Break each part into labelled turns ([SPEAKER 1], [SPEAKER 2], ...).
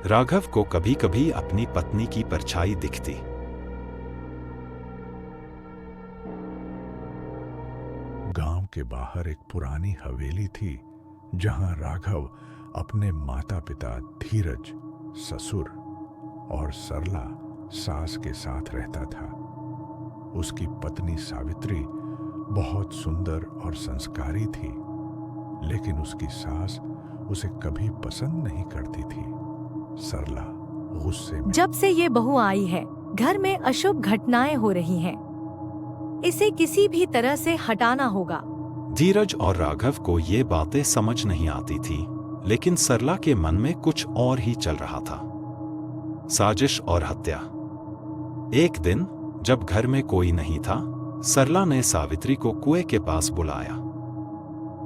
[SPEAKER 1] राघव को कभी कभी अपनी पत्नी की परछाई दिखती।
[SPEAKER 2] गांव के बाहर एक पुरानी हवेली थी जहां राघव अपने माता पिता धीरज, ससुर और सरला सास के साथ रहता था। उसकी पत्नी सावित्री बहुत सुंदर और संस्कारी थी, लेकिन उसकी सास उसे कभी पसंद नहीं करती थी। सरला गुस्से में,
[SPEAKER 3] जब से ये बहू आई है, घर में अशुभ घटनाएं हो रही हैं। इसे किसी भी तरह से हटाना होगा।
[SPEAKER 1] धीरज और राघव को ये बातें समझ नहीं आती थी, लेकिन सरला के मन में कुछ और ही चल रहा था। साजिश और हत्या। एक दिन जब घर में कोई नहीं था, सरला ने सावित्री को कुएं के पास बुलाया।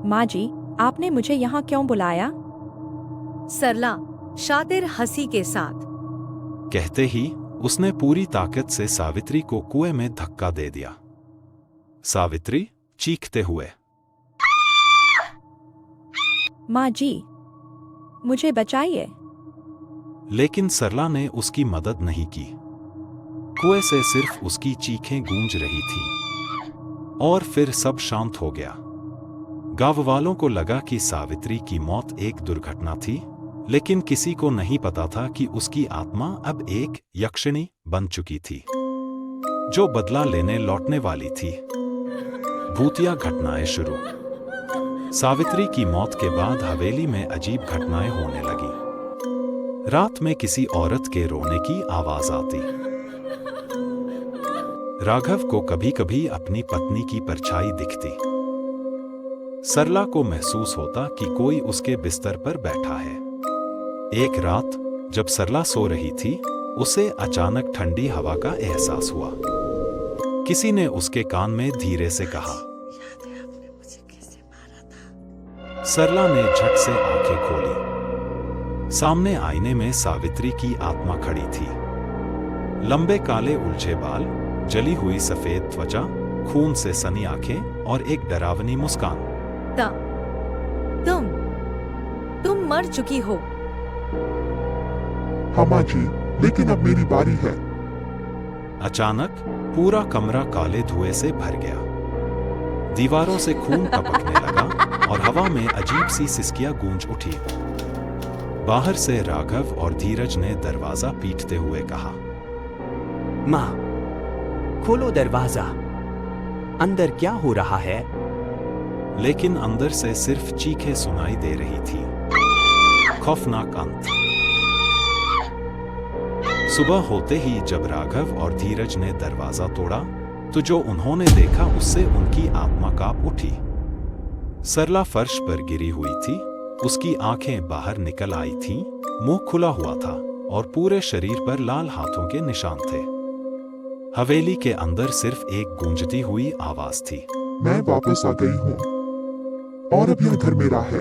[SPEAKER 4] माँ जी, आपने मुझे यहाँ क्यों बुलाया?
[SPEAKER 3] सरला शातिर हंसी के साथ
[SPEAKER 1] कहते ही उसने पूरी ताकत से सावित्री को कुएं में धक्का दे दिया। सावित्री चीखते हुए,
[SPEAKER 4] माँ जी, मुझे बचाइए।
[SPEAKER 1] लेकिन सरला ने उसकी मदद नहीं की। कुएं से सिर्फ उसकी चीखें गूंज रही थी। और फिर सब शांत हो गया। गांव वालों को लगा कि सावित्री की मौत एक दुर्घटना थी, लेकिन किसी को नहीं पता था कि उसकी आत्मा अब एक यक्षिणी बन चुकी थी, जो बदला लेने लौटने वाली थी। भूतिया घटनाएं शुरू। सावित्री की मौत के बाद हवेली में अजीब घटनाएं होने लगी। रात में किसी औरत के रोने की आवाज आती। राघव को कभी कभी अपनी पत्नी की परछाई दिखती। सरला को महसूस होता कि कोई उसके बिस्तर पर बैठा है। एक रात जब सरला सो रही थी, उसे अचानक ठंडी हवा का एहसास हुआ। किसी ने उसके कान में धीरे से कहा। सरला ने झट से आंखें खोली। सामने आईने में सावित्री की आत्मा खड़ी थी। लंबे काले उलझे बाल, जली हुई सफेद त्वचा, खून से सनी आंखें और एक डरावनी मुस्कान।
[SPEAKER 3] तुम मर चुकी हो।
[SPEAKER 5] हाँ माँ जी, लेकिन अब मेरी बारी है।
[SPEAKER 1] अचानक पूरा कमरा काले धुएं से भर गया। दीवारों से खून टपकने लगा और हवा में अजीब सी सिसकियां गूंज उठी। बाहर से राघव और धीरज ने दरवाजा पीटते हुए कहा,
[SPEAKER 6] माँ, खोलो दरवाजा, अंदर क्या हो रहा है?
[SPEAKER 1] लेकिन अंदर से सिर्फ चीखें सुनाई दे रही थी। खौफनाक अंत। सुबह होते ही जब राघव और धीरज ने दरवाजा तोड़ा, तो जो उन्होंने देखा उससे उनकी आत्मा कांप उठी। सरला फर्श पर गिरी हुई थी। उसकी आंखें बाहर निकल आई थीं, मुंह खुला हुआ था और पूरे शरीर पर लाल हाथों के निशान थे। हवेली के अंदर सिर्फ एक गूंजती हुई आवाज थी।
[SPEAKER 5] मैं वापस आ गई हूँ और अब यह घर मेरा है।